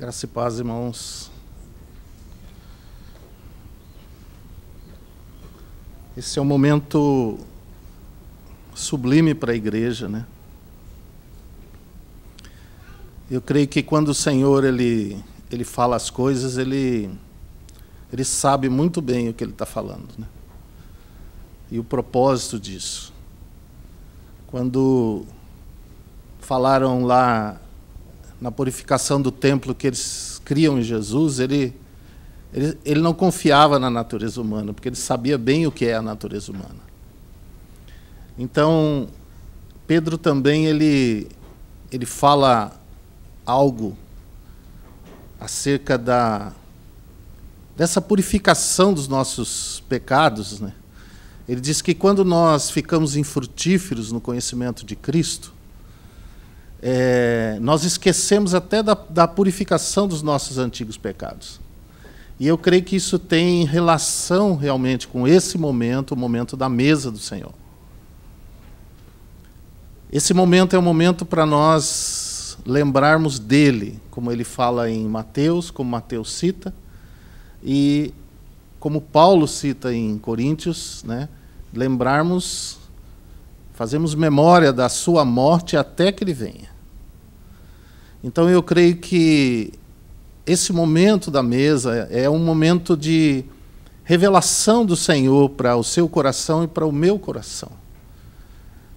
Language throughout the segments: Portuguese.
Graça e paz, irmãos. Esse é um momento sublime para a igreja, né? Eu creio que quando o Senhor ele fala as coisas, ele sabe muito bem o que ele está falando, né? E o propósito disso. Quando falaram lá na purificação do templo que eles criam em Jesus, ele não confiava na natureza humana, porque ele sabia bem o que é a natureza humana. Então, Pedro também ele fala algo acerca dessa purificação dos nossos pecados, né? Ele diz que quando nós ficamos infrutíferos no conhecimento de Cristo, nós esquecemos até da purificação dos nossos antigos pecados. E eu creio que isso tem relação realmente com esse momento, o momento da mesa do Senhor. Esse momento é um momento para nós lembrarmos dele, como ele fala em Mateus, como Mateus cita, e como Paulo cita em Coríntios, né? Lembrarmos, fazemos memória da sua morte até que ele venha. Então eu creio que esse momento da mesa é um momento de revelação do Senhor para o seu coração e para o meu coração.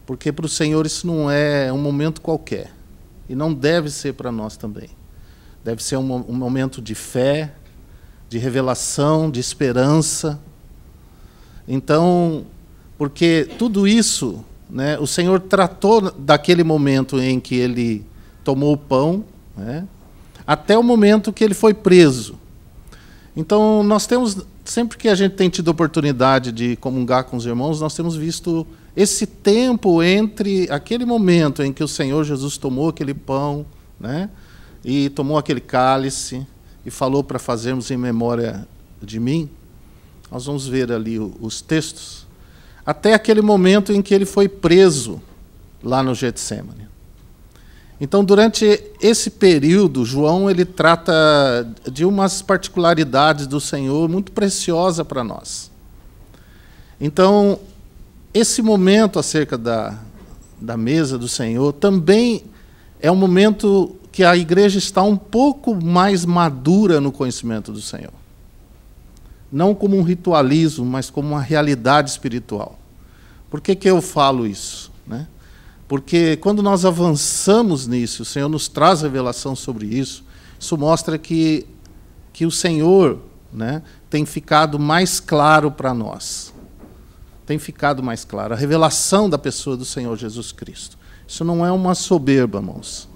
Porque para o Senhor isso não é um momento qualquer. E não deve ser para nós também. Deve ser um momento de fé, de revelação, de esperança. Então, porque tudo isso, né, o Senhor tratou daquele momento em que ele tomou o pão, né, até o momento que ele foi preso. Então, nós temos, sempre que a gente tem tido oportunidade de comungar com os irmãos, nós temos visto esse tempo entre aquele momento em que o Senhor Jesus tomou aquele pão, né, e tomou aquele cálice e falou para fazermos em memória de mim. Nós vamos ver ali os textos. Até aquele momento em que ele foi preso lá no Getsêmani. Então, durante esse período, João ele trata de umas particularidades do Senhor muito preciosa para nós. Então, esse momento acerca da mesa do Senhor também é um momento que a igreja está um pouco mais madura no conhecimento do Senhor. Não como um ritualismo, mas como uma realidade espiritual. Por que eu falo isso, né? Porque quando nós avançamos nisso, o Senhor nos traz revelação sobre isso, isso mostra que o Senhor, né, tem ficado mais claro para nós. Tem ficado mais claro. A revelação da pessoa do Senhor Jesus Cristo. Isso não é uma soberba, irmãos.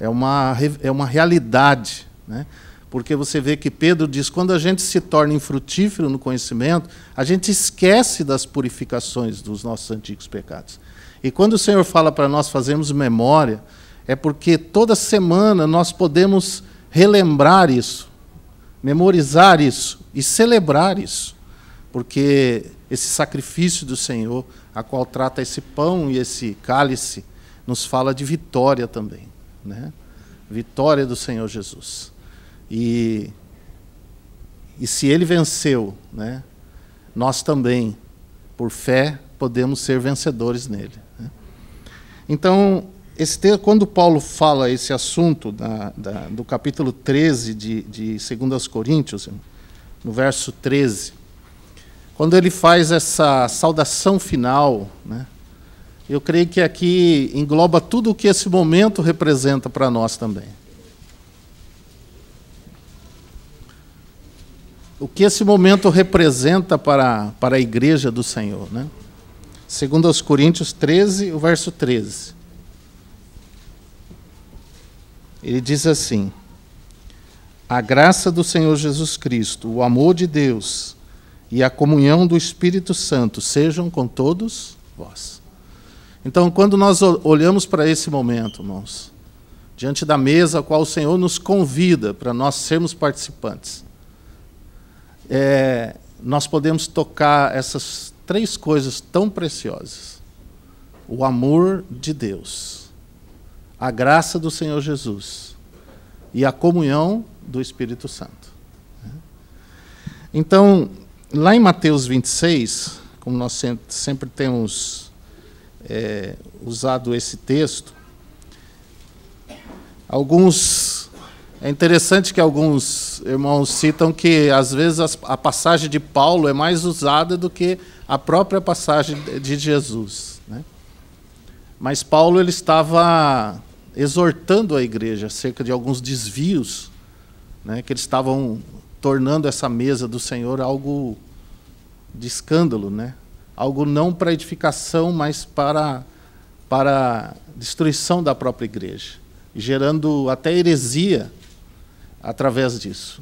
É uma realidade, né? Porque você vê que Pedro diz, quando a gente se torna infrutífero no conhecimento, a gente esquece das purificações dos nossos antigos pecados. E quando o Senhor fala para nós fazermos memória, é porque toda semana nós podemos relembrar isso, memorizar isso e celebrar isso. Porque esse sacrifício do Senhor, a qual trata esse pão e esse cálice, nos fala de vitória também, né? Vitória do Senhor Jesus. E se ele venceu, né, nós também, por fé, podemos ser vencedores nele, né? Então, quando Paulo fala esse assunto do capítulo 13 de 2 Coríntios, no verso 13, quando ele faz essa saudação final, né, eu creio que aqui engloba tudo o que esse momento representa para nós também. O que esse momento representa para a igreja do Senhor, né? 2 Coríntios 13, o verso 13. Ele diz assim: a graça do Senhor Jesus Cristo, o amor de Deus e a comunhão do Espírito Santo sejam com todos vós. Então, quando nós olhamos para esse momento, irmãos, diante da mesa a qual o Senhor nos convida para nós sermos participantes, nós podemos tocar essas três coisas tão preciosas: o amor de Deus, a graça do Senhor Jesus e a comunhão do Espírito Santo. Então, lá em Mateus 26, como nós sempre temos usado esse texto, é interessante que alguns irmãos citam que, às vezes, a passagem de Paulo é mais usada do que a própria passagem de Jesus, né? Mas Paulo ele estava exortando a igreja acerca de alguns desvios, né, que eles estavam tornando essa mesa do Senhor algo de escândalo, né? Algo não para edificação, mas para destruição da própria igreja, gerando até heresia através disso.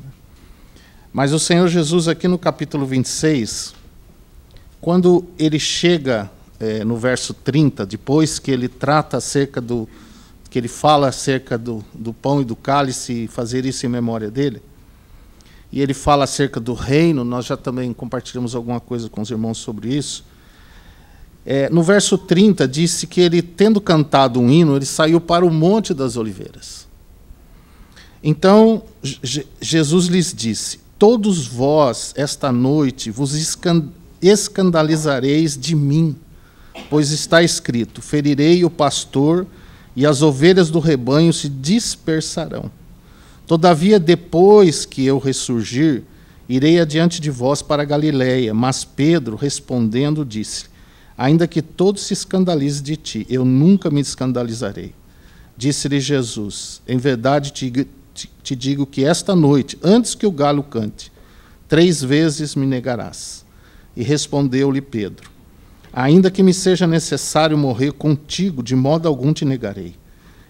Mas o Senhor Jesus, aqui no capítulo 26, quando ele chega no verso 30, depois que ele trata acerca que ele fala acerca do pão e do cálice, e fazer isso em memória dele, e ele fala acerca do reino, nós já também compartilhamos alguma coisa com os irmãos sobre isso. No verso 30, disse que ele, tendo cantado um hino, ele saiu para o Monte das Oliveiras. Então, Jesus lhes disse: todos vós, esta noite, vos escandalizareis de mim, pois está escrito: ferirei o pastor, e as ovelhas do rebanho se dispersarão. Todavia, depois que eu ressurgir, irei adiante de vós para a Galiléia. Mas Pedro, respondendo, disse: ainda que todos se escandalizem de ti, eu nunca me escandalizarei. Disse-lhe Jesus: em verdade te digo que esta noite, antes que o galo cante, 3 vezes me negarás. E respondeu-lhe Pedro: ainda que me seja necessário morrer contigo, de modo algum te negarei.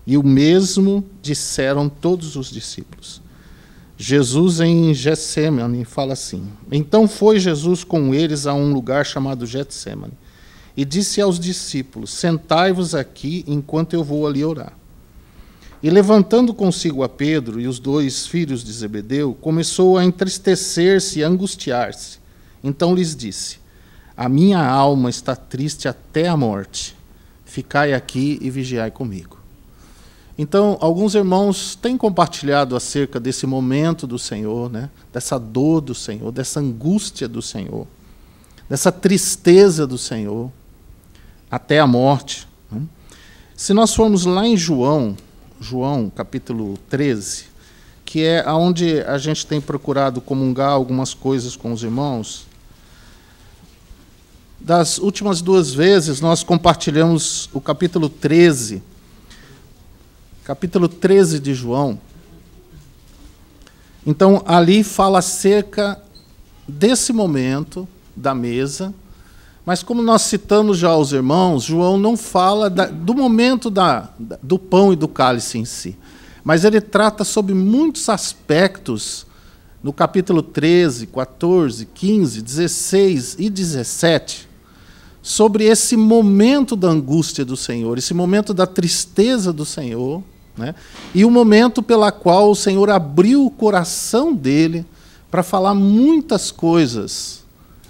E o mesmo disseram todos os discípulos. Jesus, em Getsêmani, fala assim: então foi Jesus com eles a um lugar chamado Getsêmani, e disse aos discípulos: sentai-vos aqui, enquanto eu vou ali orar. E levantando consigo a Pedro e os 2 filhos de Zebedeu, começou a entristecer-se e a angustiar-se. Então lhes disse: a minha alma está triste até a morte. Ficai aqui e vigiai comigo. Então, alguns irmãos têm compartilhado acerca desse momento do Senhor, né? Dessa dor do Senhor, dessa angústia do Senhor, dessa tristeza do Senhor, até a morte, né? Se nós formos lá em João capítulo 13, que é onde a gente tem procurado comungar algumas coisas com os irmãos, das últimas 2 vezes nós compartilhamos o capítulo 13 de João. Então, ali fala acerca desse momento da mesa, mas como nós citamos já aos irmãos, João não fala do momento do pão e do cálice em si, mas ele trata sobre muitos aspectos no capítulo 13, 14, 15, 16 e 17, sobre esse momento da angústia do Senhor, esse momento da tristeza do Senhor, né? E o momento pela qual o Senhor abriu o coração dele para falar muitas coisas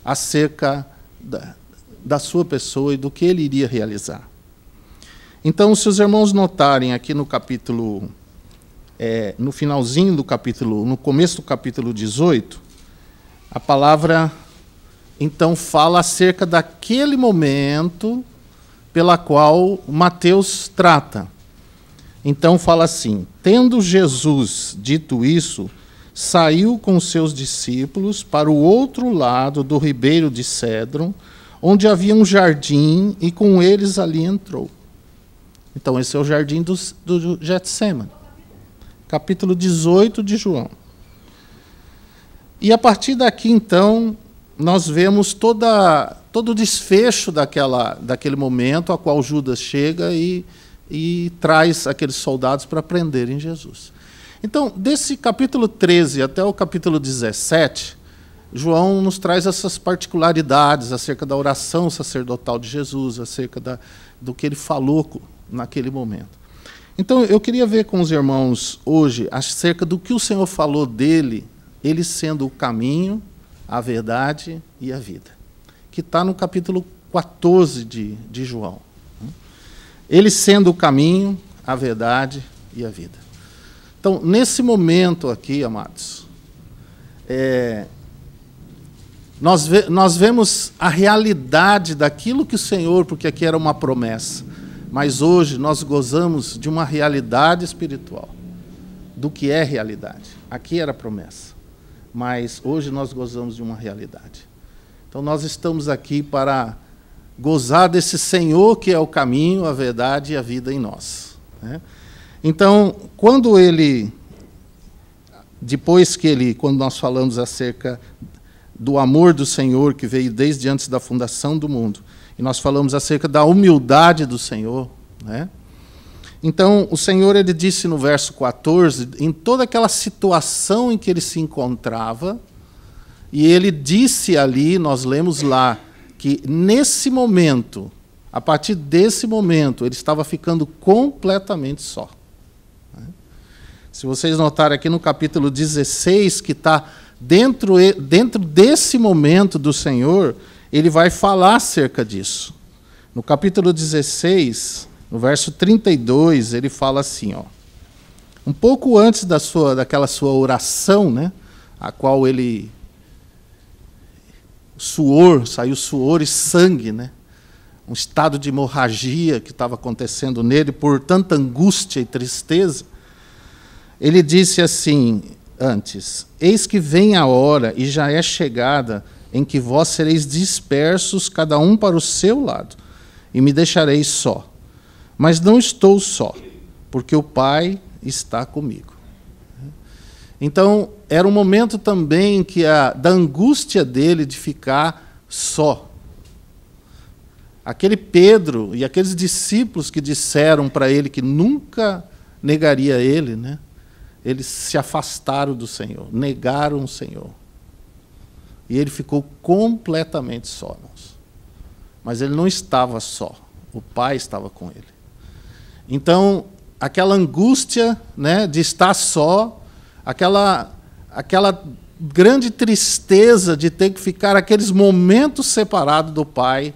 acerca da sua pessoa e do que ele iria realizar. Então, se os irmãos notarem aqui no capítulo, no finalzinho do capítulo, no começo do capítulo 18, a palavra então fala acerca daquele momento pela qual Mateus trata. Então fala assim: tendo Jesus dito isso, saiu com seus discípulos para o outro lado do ribeiro de Cédron, onde havia um jardim, e com eles ali entrou. Então esse é o jardim do Getsêmani, capítulo 18 de João. E a partir daqui, então, nós vemos todo o desfecho daquele momento a qual Judas chega e traz aqueles soldados para prenderem Jesus. Então, desse capítulo 13 até o capítulo 17, João nos traz essas particularidades acerca da oração sacerdotal de Jesus, acerca do que ele falou naquele momento. Então, eu queria ver com os irmãos hoje acerca do que o Senhor falou dele, ele sendo o caminho, a verdade e a vida, que está no capítulo 14 de João. Ele sendo o caminho, a verdade e a vida. Então, nesse momento aqui, amados, nós vemos a realidade daquilo que o Senhor, porque aqui era uma promessa, mas hoje nós gozamos de uma realidade espiritual, do que é realidade. Aqui era promessa, mas hoje nós gozamos de uma realidade. Então nós estamos aqui para gozar desse Senhor que é o caminho, a verdade e a vida em nós, né? Então, quando nós falamos acerca do amor do Senhor que veio desde antes da fundação do mundo, e nós falamos acerca da humildade do Senhor, né? Então, o Senhor, ele disse no verso 14, em toda aquela situação em que ele se encontrava, e ele disse ali, nós lemos lá, que nesse momento, a partir desse momento, ele estava ficando completamente só. Se vocês notarem aqui no capítulo 16, que está dentro desse momento do Senhor, ele vai falar acerca disso. No capítulo 16, no verso 32, ele fala assim, ó, um pouco antes daquela sua oração, né, a qual saiu suor e sangue, né, um estado de hemorragia que estava acontecendo nele por tanta angústia e tristeza. Ele disse assim antes: eis que vem a hora, e já é chegada, em que vós sereis dispersos, cada um para o seu lado, e me deixareis só. Mas não estou só, porque o Pai está comigo. Então, era um momento também da angústia dele de ficar só. Aquele Pedro e aqueles discípulos que disseram para ele que nunca negaria ele, né? Eles se afastaram do Senhor, negaram o Senhor. E ele ficou completamente só, irmãos. Mas ele não estava só, o Pai estava com ele. Então, aquela angústia, né, de estar só, aquela grande tristeza de ter que ficar aqueles momentos separados do Pai.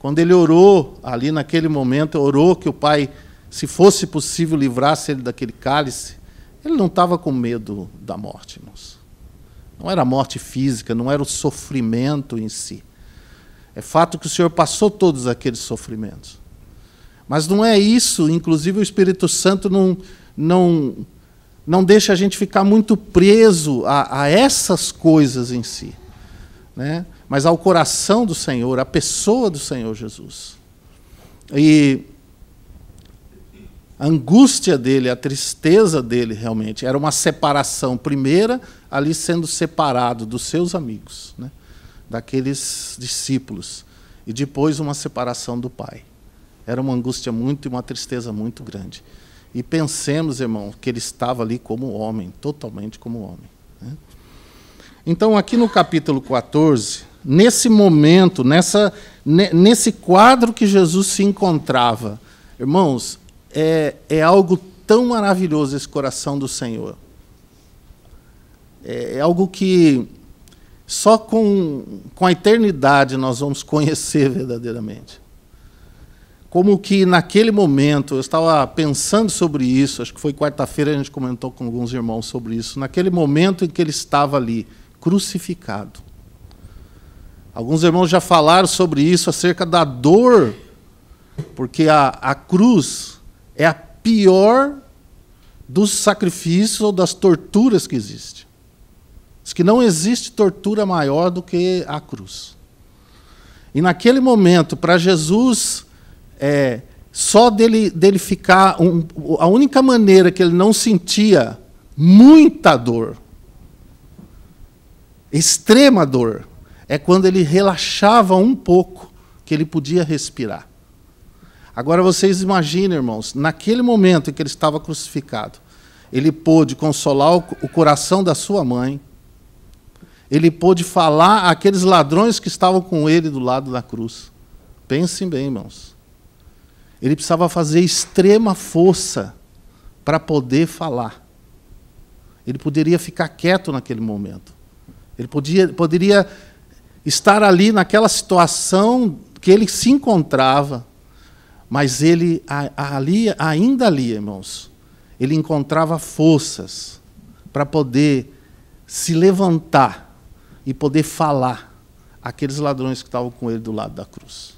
Quando ele orou, ali naquele momento, orou que o Pai, se fosse possível, livrasse ele daquele cálice, ele não estava com medo da morte, irmãos. Não era a morte física, não era o sofrimento em si. É fato que o Senhor passou todos aqueles sofrimentos. Mas não é isso, inclusive o Espírito Santo não deixa a gente ficar muito preso a essas coisas em si, né? Mas ao coração do Senhor, à pessoa do Senhor Jesus. E a angústia dele, a tristeza dele, realmente, era uma separação. Primeira, ali sendo separado dos seus amigos, né, daqueles discípulos. E depois uma separação do Pai. Era uma angústia e uma tristeza muito grande. E pensemos, irmão, que ele estava ali como homem, totalmente como homem, né? Então, aqui no capítulo 14, nesse momento, nesse quadro que Jesus se encontrava, irmãos, é algo tão maravilhoso esse coração do Senhor. É algo que só com a eternidade nós vamos conhecer verdadeiramente. Como que naquele momento, eu estava pensando sobre isso, acho que foi quarta-feira, a gente comentou com alguns irmãos sobre isso, naquele momento em que ele estava ali, crucificado. Alguns irmãos já falaram sobre isso, acerca da dor, porque a cruz é a pior dos sacrifícios ou das torturas que existe. Diz que não existe tortura maior do que a cruz. E naquele momento, para Jesus, só dele ficar... a única maneira que ele não sentia muita dor, extrema dor, é quando ele relaxava um pouco, que ele podia respirar. Agora vocês imaginem, irmãos, naquele momento em que ele estava crucificado, ele pôde consolar o coração da sua mãe, ele pôde falar àqueles ladrões que estavam com ele do lado da cruz. Pensem bem, irmãos. Ele precisava fazer extrema força para poder falar. Ele poderia ficar quieto naquele momento. Ele poderia estar ali naquela situação que ele se encontrava, mas ele ainda ali, irmãos, ele encontrava forças para poder se levantar e poder falar àqueles ladrões que estavam com ele do lado da cruz.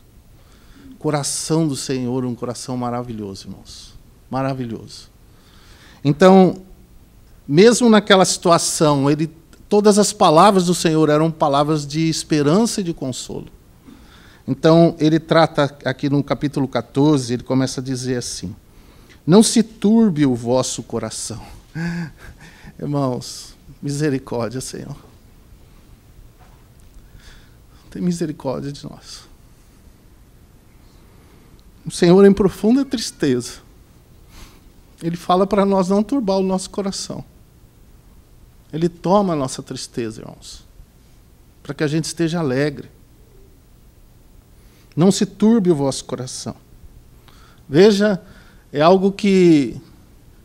O coração do Senhor, um coração maravilhoso, irmãos. Maravilhoso. Então, mesmo naquela situação, todas as palavras do Senhor eram palavras de esperança e de consolo. Então, ele trata aqui no capítulo 14, ele começa a dizer assim: não se turbe o vosso coração. Irmãos, misericórdia, Senhor. Tem misericórdia de nós. O Senhor, em profunda tristeza, Ele fala para nós não turbar o nosso coração. Ele toma a nossa tristeza, irmãos, para que a gente esteja alegre. Não se turbe o vosso coração. Veja, é algo que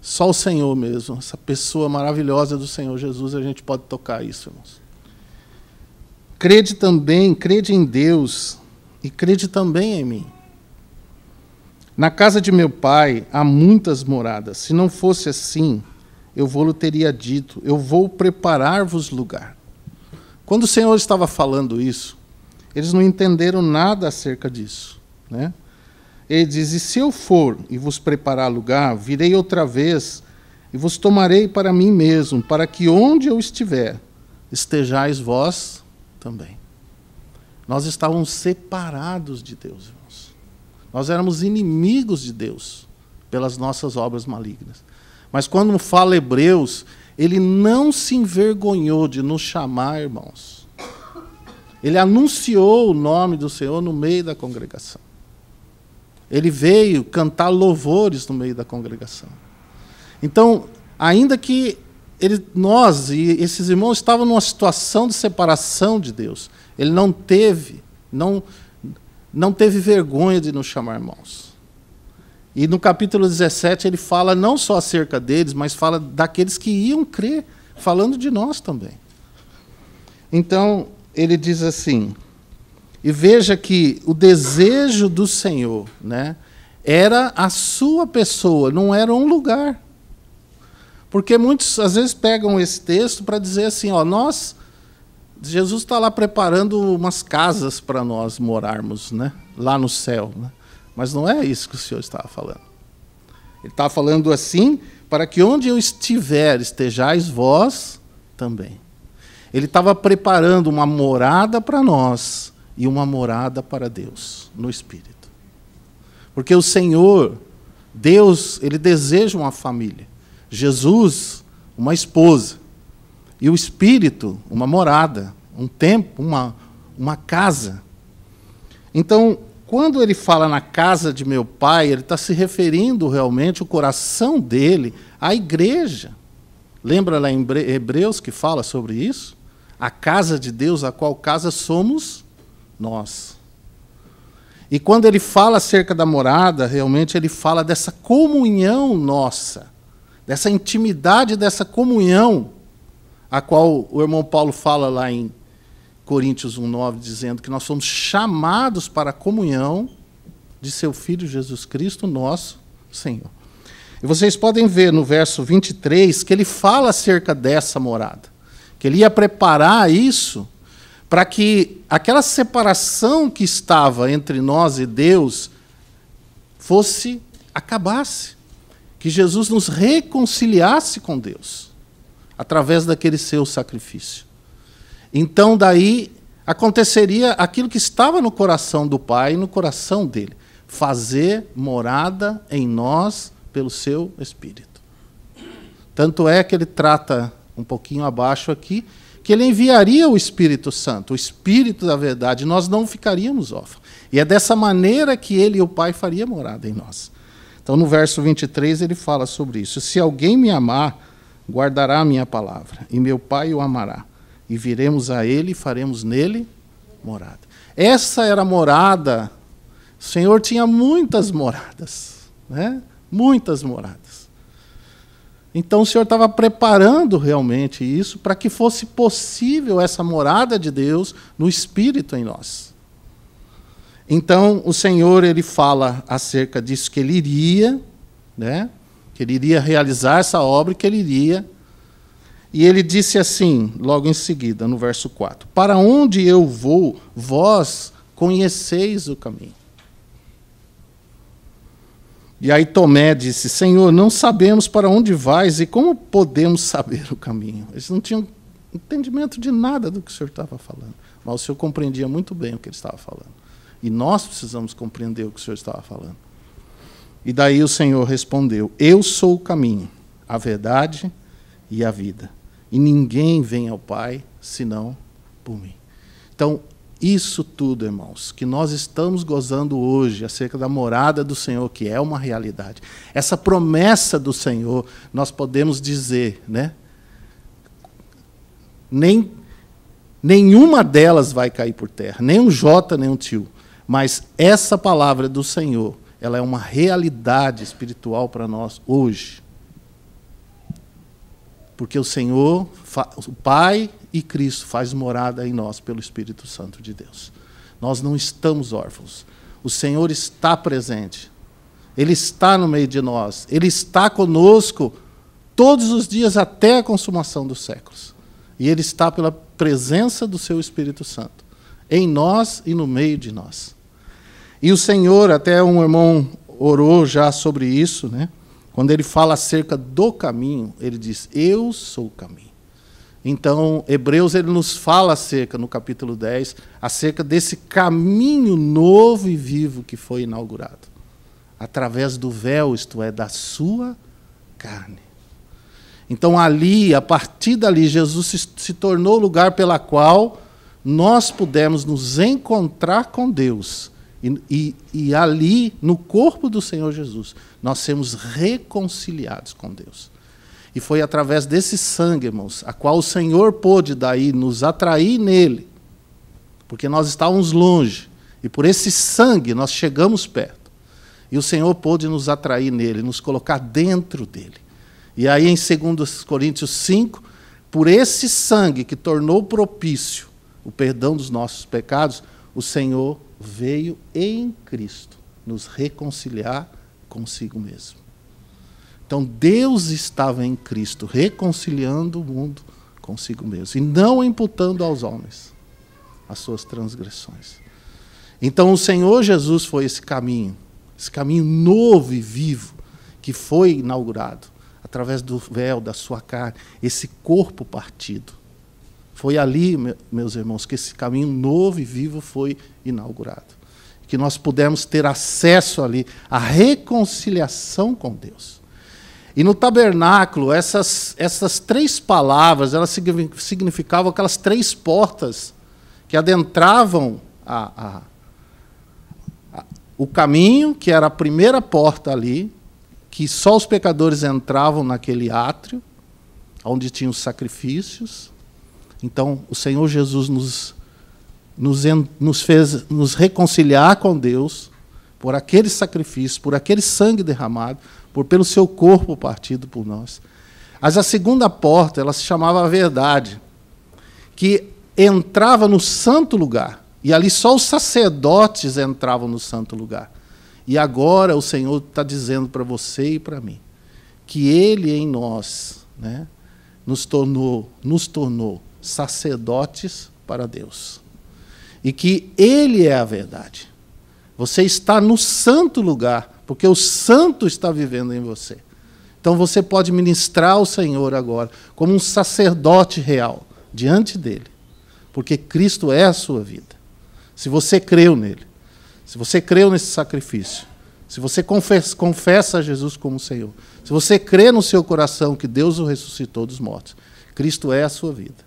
só o Senhor mesmo, essa pessoa maravilhosa do Senhor Jesus, a gente pode tocar isso, irmãos. Crede em Deus e crede também em mim. Na casa de meu pai há muitas moradas. Se não fosse assim, eu vou-lhe teria dito, eu vou preparar-vos lugar. Quando o Senhor estava falando isso, eles não entenderam nada acerca disso, né? Ele diz: e se eu for e vos preparar lugar, virei outra vez e vos tomarei para mim mesmo, para que onde eu estiver, estejais vós também. Nós estávamos separados de Deus, irmãos. Nós éramos inimigos de Deus pelas nossas obras malignas. Mas quando fala Hebreus, ele não se envergonhou de nos chamar, irmãos. Ele anunciou o nome do Senhor no meio da congregação. Ele veio cantar louvores no meio da congregação. Então, ainda que nós e esses irmãos estavam numa situação de separação de Deus, ele não teve vergonha de nos chamar irmãos. E no capítulo 17 ele fala não só acerca deles, mas fala daqueles que iam crer, falando de nós também. Então, ele diz assim: e veja que o desejo do Senhor, né, era a sua pessoa, não era um lugar. Porque muitos, às vezes, pegam esse texto para dizer assim, Jesus está lá preparando umas casas para nós morarmos, né, lá no céu. Né? Mas não é isso que o Senhor estava falando. Ele estava falando assim, para que onde eu estiver, estejais vós também. Ele estava preparando uma morada para nós, e uma morada para Deus, no Espírito. Porque o Senhor, Deus, Ele deseja uma família. Jesus, uma esposa. E o Espírito, uma morada, um templo, uma casa. Então, quando ele fala na casa de meu pai, ele está se referindo realmente o coração dele à igreja. Lembra lá em Hebreus que fala sobre isso? A casa de Deus, a qual casa somos nós. E quando ele fala acerca da morada, realmente ele fala dessa comunhão nossa, dessa intimidade, dessa comunhão, a qual o irmão Paulo fala lá em Coríntios 1:9, dizendo que nós somos chamados para a comunhão de seu Filho Jesus Cristo, nosso Senhor. E vocês podem ver no verso 23 que ele fala acerca dessa morada, que ele ia preparar isso para que aquela separação que estava entre nós e Deus acabasse, que Jesus nos reconciliasse com Deus, através daquele seu sacrifício. Então, daí, aconteceria aquilo que estava no coração do Pai e no coração dele, fazer morada em nós pelo seu Espírito. Tanto é que ele trata, um pouquinho abaixo aqui, que ele enviaria o Espírito Santo, o Espírito da verdade, nós não ficaríamos órfãos. E é dessa maneira que ele e o Pai fariam morada em nós. Então, no verso 23, ele fala sobre isso. Se alguém me amar, guardará a minha palavra, e meu Pai o amará. E viremos a ele e faremos nele morada. Essa era a morada. O Senhor tinha muitas moradas, né? Muitas moradas. Então o Senhor estava preparando realmente isso para que fosse possível essa morada de Deus no Espírito em nós. Então o Senhor ele fala acerca disso, que ele iria, né, que ele iria realizar essa obra e que ele iria. E ele disse assim, logo em seguida, no verso 4: para onde eu vou, vós conheceis o caminho. E aí Tomé disse: Senhor, não sabemos para onde vais e como podemos saber o caminho? Eles não tinham entendimento de nada do que o Senhor estava falando, mas o Senhor compreendia muito bem o que ele estava falando. E nós precisamos compreender o que o Senhor estava falando. E daí o Senhor respondeu: eu sou o caminho, a verdade e a vida. E ninguém vem ao Pai senão por mim. Então, isso tudo, irmãos, que nós estamos gozando hoje acerca da morada do Senhor, que é uma realidade. Essa promessa do Senhor, nós podemos dizer, né? Nenhuma delas vai cair por terra, nem um jota, nem um tio. Mas essa palavra do Senhor, ela é uma realidade espiritual para nós hoje. Porque o Senhor, o Pai e Cristo faz morada em nós pelo Espírito Santo de Deus. Nós não estamos órfãos. O Senhor está presente. Ele está no meio de nós. Ele está conosco todos os dias até a consumação dos séculos. E Ele está pela presença do Seu Espírito Santo, em nós e no meio de nós. E o Senhor, até um irmão orou já sobre isso, né? Quando ele fala acerca do caminho, ele diz: eu sou o caminho. Então, Hebreus ele nos fala acerca, no capítulo 10, acerca desse caminho novo e vivo que foi inaugurado, através do véu, isto é, da sua carne. Então, ali, a partir dali, Jesus se tornou o lugar pela qual nós pudemos nos encontrar com Deus. E ali, no corpo do Senhor Jesus, nós sermos reconciliados com Deus. E foi através desse sangue, irmãos, a qual o Senhor pôde daí nos atrair nele, porque nós estávamos longe, e por esse sangue nós chegamos perto. E o Senhor pôde nos atrair nele, nos colocar dentro dele. E aí em 2 Coríntios 5, por esse sangue que tornou propício o perdão dos nossos pecados, o Senhor veio em Cristo nos reconciliar consigo mesmo. Então Deus estava em Cristo reconciliando o mundo consigo mesmo e não imputando aos homens as suas transgressões. Então o Senhor Jesus foi esse caminho novo e vivo que foi inaugurado através do véu da sua carne, esse corpo partido. Foi ali, meus irmãos, que esse caminho novo e vivo foi inaugurado. Que nós pudemos ter acesso ali à reconciliação com Deus. E no tabernáculo, essas 3 palavras, elas significavam aquelas 3 portas que adentravam o caminho, que era a primeira porta ali, que só os pecadores entravam naquele átrio, onde tinham os sacrifícios. Então, o Senhor Jesus nos fez nos reconciliar com Deus por aquele sacrifício, por aquele sangue derramado, pelo seu corpo partido por nós. Mas a segunda porta, ela se chamava a verdade, que entrava no santo lugar. E ali só os sacerdotes entravam no santo lugar. E agora o Senhor está dizendo para você e para mim, que Ele em nós, né, nos tornou sacerdotes para Deus. E que Ele é a verdade. Você está no santo lugar, porque o santo está vivendo em você. Então você pode ministrar ao Senhor agora, como um sacerdote real, diante dEle. Porque Cristo é a sua vida. Se você creu nele, se você creu nesse sacrifício, se você confessa a Jesus como Senhor, se você crê no seu coração que Deus o ressuscitou dos mortos, Cristo é a sua vida.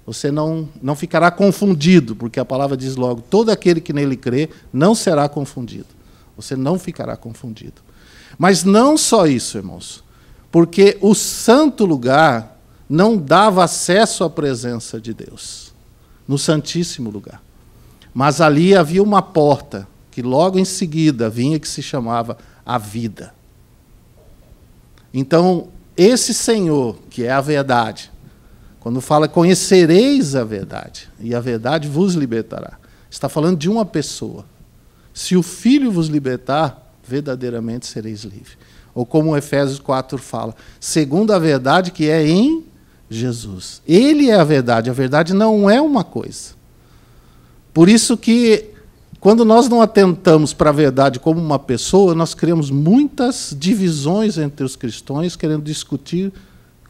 Você não ficará confundido, porque a palavra diz logo, todo aquele que nele crê não será confundido. Você não ficará confundido. Mas não só isso, irmãos, porque o santo lugar não dava acesso à presença de Deus, no santíssimo lugar. Mas ali havia uma porta, que logo em seguida vinha, que se chamava a vida. Então, esse Senhor, que é a verdade, quando fala conhecereis a verdade, e a verdade vos libertará, está falando de uma pessoa. Se o Filho vos libertar, verdadeiramente sereis livres. Ou como Efésios 4 fala, segundo a verdade que é em Jesus. Ele é a verdade não é uma coisa. Por isso que, quando nós não atentamos para a verdade como uma pessoa, nós criamos muitas divisões entre os cristãos, querendo discutir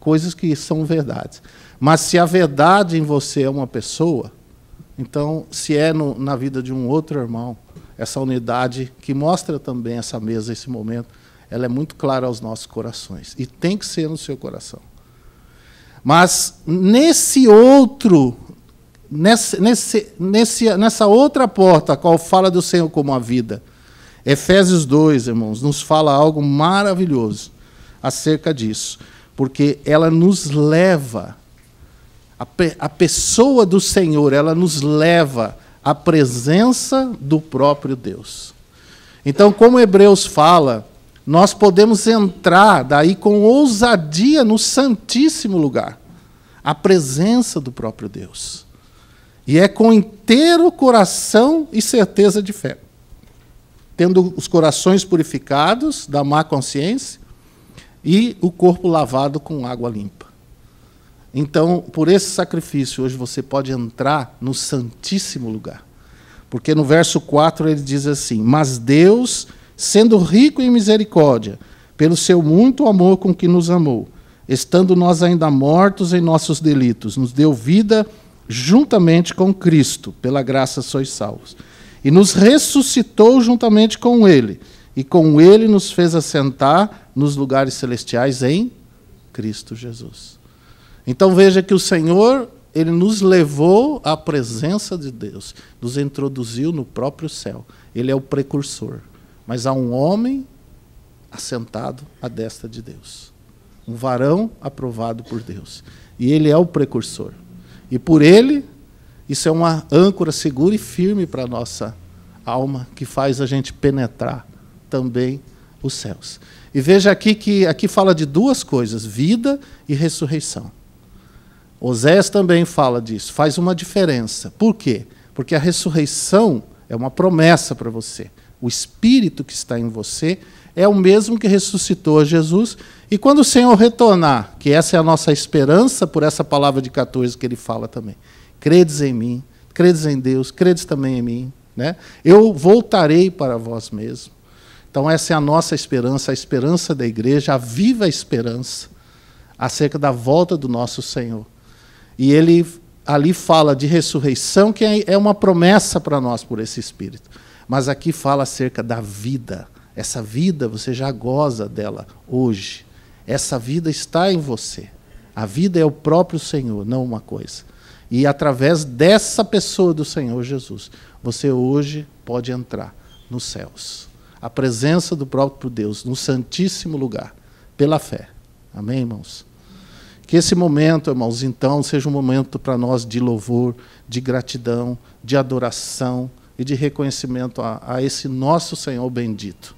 coisas que são verdades. Mas se a verdade em você é uma pessoa, então, se é na vida de um outro irmão, essa unidade que mostra também essa mesa, esse momento, ela é muito clara aos nossos corações. E tem que ser no seu coração. Mas nessa outra porta, a qual fala do Senhor como a vida, Efésios 2, irmãos, nos fala algo maravilhoso acerca disso. Porque ela nos leva, a pessoa do Senhor, ela nos leva à presença do próprio Deus. Então, como Hebreus fala, nós podemos entrar daí com ousadia no Santíssimo Lugar, a presença do próprio Deus. E é com inteiro coração e certeza de fé, tendo os corações purificados da má consciência e o corpo lavado com água limpa. Então, por esse sacrifício, hoje você pode entrar no Santíssimo Lugar. Porque no verso 4 ele diz assim: mas Deus, sendo rico em misericórdia, pelo seu muito amor com que nos amou, estando nós ainda mortos em nossos delitos, nos deu vida juntamente com Cristo, pela graça sois salvos. E nos ressuscitou juntamente com Ele, e com Ele nos fez assentar nos lugares celestiais em Cristo Jesus. Então veja que o Senhor, Ele nos levou à presença de Deus, nos introduziu no próprio céu. Ele é o precursor. Mas há um homem assentado à destra de Deus. Um varão aprovado por Deus. E ele é o precursor. E por ele, isso é uma âncora segura e firme para a nossa alma, que faz a gente penetrar também os céus. E veja aqui que aqui fala de duas coisas, vida e ressurreição. Oséias também fala disso, faz uma diferença. Por quê? Porque a ressurreição é uma promessa para você. O Espírito que está em você é o mesmo que ressuscitou a Jesus. E quando o Senhor retornar, que essa é a nossa esperança, por essa palavra de 14 que ele fala também. Credes em mim, credes em Deus, credes também em mim. Né? Eu voltarei para vós mesmos. Então essa é a nossa esperança, a esperança da igreja, a viva esperança acerca da volta do nosso Senhor. E ele ali fala de ressurreição, que é uma promessa para nós por esse Espírito. Mas aqui fala acerca da vida. Essa vida, você já goza dela hoje. Essa vida está em você. A vida é o próprio Senhor, não uma coisa. E através dessa pessoa do Senhor Jesus, você hoje pode entrar nos céus. A presença do próprio Deus, no Santíssimo Lugar, pela fé. Amém, irmãos? Que esse momento, irmãos, então, seja um momento para nós de louvor, de gratidão, de adoração e de reconhecimento a esse nosso Senhor bendito,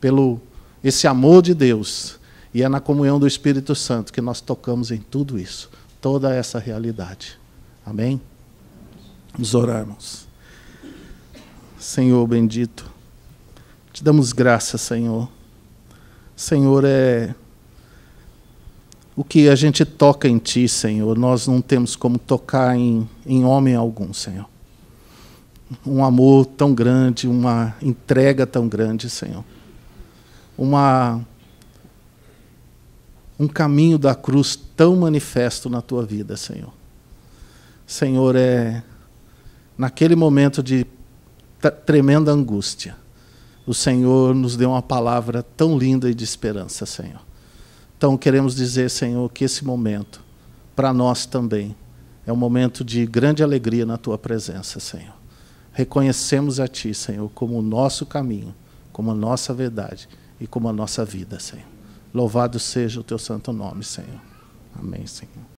pelo esse amor de Deus. E é na comunhão do Espírito Santo que nós tocamos em tudo isso, toda essa realidade. Amém? Vamos orar, irmãos. Senhor bendito, te damos graça, Senhor. Senhor, o que a gente toca em Ti, Senhor, nós não temos como tocar em homem algum, Senhor. Um amor tão grande, uma entrega tão grande, Senhor. Um caminho da cruz tão manifesto na Tua vida, Senhor. Senhor, naquele momento de tremenda angústia, o Senhor nos deu uma palavra tão linda e de esperança, Senhor. Então, queremos dizer, Senhor, que esse momento, para nós também, é um momento de grande alegria na Tua presença, Senhor. Reconhecemos a Ti, Senhor, como o nosso caminho, como a nossa verdade e como a nossa vida, Senhor. Louvado seja o Teu santo nome, Senhor. Amém, Senhor.